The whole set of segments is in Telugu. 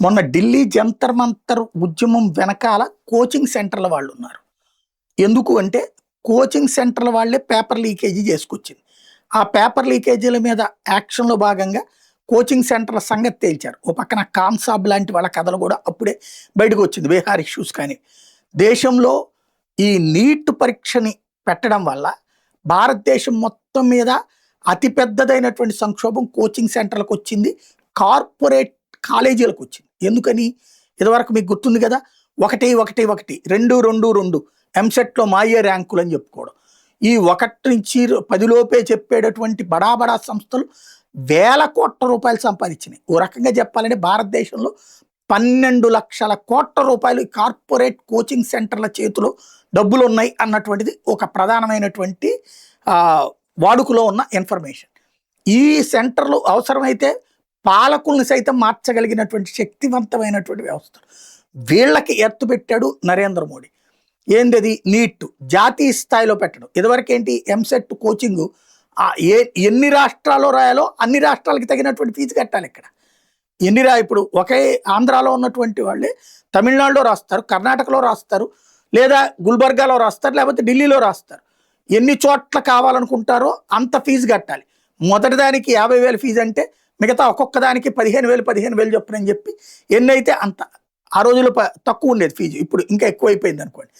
మొన్న ఢిల్లీ జంతర్ మంతర్ ఉద్యమం వెనకాల కోచింగ్ సెంటర్ల వాళ్ళు ఉన్నారు. ఎందుకు అంటే కోచింగ్ సెంటర్ల వాళ్ళే పేపర్ లీకేజీ చేసుకొచ్చింది. ఆ పేపర్ లీకేజీల మీద యాక్షన్‌లో భాగంగా కోచింగ్ సెంటర్ల సంగతి తేల్చారు. ఓ పక్కన కాన్సాబ్ లాంటి వాళ్ళ కథలు కూడా అప్పుడే బయటకొచ్చింది. బీహార్ ఇష్యూస్ కానీ. దేశంలో ఈ నీట్ పరీక్షని పెట్టడం వల్ల భారతదేశం మొత్తం మీద అతి పెద్దదైనటువంటి సంక్షోభం కోచింగ్ సెంటర్‌లకొచ్చింది. కార్పొరేట్ కాలేజీలకొచ్చింది. ఎందుకని? ఇదివరకు మీకు గుర్తుంది కదా! 1, 1, 1, 2, 2, 2 ఎంసెట్‌లో మాయే ర్యాంకులని చెప్పుకోవడం. ఈ 1 నుంచి 10 లోపే చెప్పేటటువంటి బడా బడా సంస్థలు వేల కోట్ల రూపాయలు సంపాదించినాయి. ఓ రకంగా చెప్పాలంటే భారతదేశంలో 12,00,000 కోట్ల రూపాయలు కార్పొరేట్ కోచింగ్ సెంటర్ల చేతిలో డబ్బులున్నాయి అన్నటువంటిది ఒక ప్రధానమైనటువంటి వాడుకలో ఉన్న ఇన్ఫర్మేషన్. ఈ సెంటర్లు అవసరమైతే పాలకుల్ని సైతం మార్చగలిగినటువంటి శక్తివంతమైనటువంటి వ్యవస్థలు. వీళ్ళకి ఎత్తు పెట్టాడు నరేంద్ర మోడీ. ఏందది? నీట్ జాతీయ స్థాయిలో పెట్టడం. ఇదివరకేంటి ఎంసెట్ కోచింగు ఎన్ని రాష్ట్రాల్లో రాయాలో అన్ని రాష్ట్రాలకి తగినటువంటి ఫీజు కట్టాలి ఇక్కడ. ఇప్పుడు ఒకే ఆంధ్రాలో ఉన్నటువంటి వాళ్ళే తమిళనాడులో రాస్తారు, కర్ణాటకలో రాస్తారు, లేదా గుల్బర్గాలో రాస్తారు, లేకపోతే ఢిల్లీలో రాస్తారు. ఎన్ని చోట్ల కావాలనుకుంటారో అంత ఫీజు కట్టాలి. మొదటి దానికి 50,000 ఫీజు అంటే మిగతా ఒక్కొక్క దానికి 15,000 చొప్పున అని చెప్పి ఎన్నైతే అంత. ఆ రోజుల్లో తక్కువ ఉండేది ఫీజు, ఇప్పుడు ఇంకా ఎక్కువైపోయింది అనుకోండి.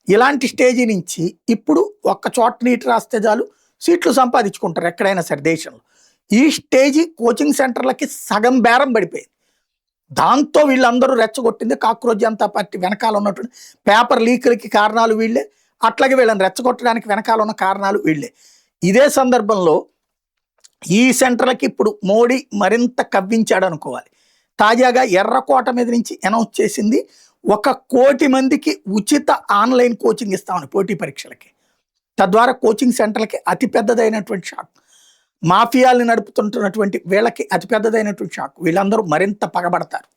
ఇలాంటి స్టేజీ నుంచి ఇప్పుడు ఒక్క చోట నీట్ రాస్తే చాలు సీట్లు సంపాదించుకుంటారు ఎక్కడైనా సరే దేశంలో. ఈ స్టేజీ కోచింగ్ సెంటర్లకి సగం బేరం పడిపోయింది. దాంతో వీళ్ళందరూ రెచ్చగొట్టింది కాక్రోజ్ జనతా పార్టీ వెనకాల ఉన్నటువంటి పేపర్ లీకులకి కారణాలు వీళ్ళే, అట్లాగే వీళ్ళని రెచ్చగొట్టడానికి వెనకాల ఉన్న కారణాలు వీళ్ళే. ఇదే సందర్భంలో ఈ సెంటర్లకి ఇప్పుడు మోడీ మరింత కవ్వించాడు అనుకోవాలి. తాజాగా ఎర్రకోట మీద నుంచి అనౌన్స్ చేసింది 1 కోటి మందికి ఉచిత ఆన్లైన్ కోచింగ్ ఇస్తామని పోటీ పరీక్షలకి. తద్వారా కోచింగ్ సెంటర్లకి అతిపెద్దదైనటువంటి షాక్. మాఫియాల్ని నడుపుతుంటున్నటువంటి వీళ్ళకి అతిపెద్దదైనటువంటి షాక్. వీళ్ళందరూ మరింత పగబడతారు.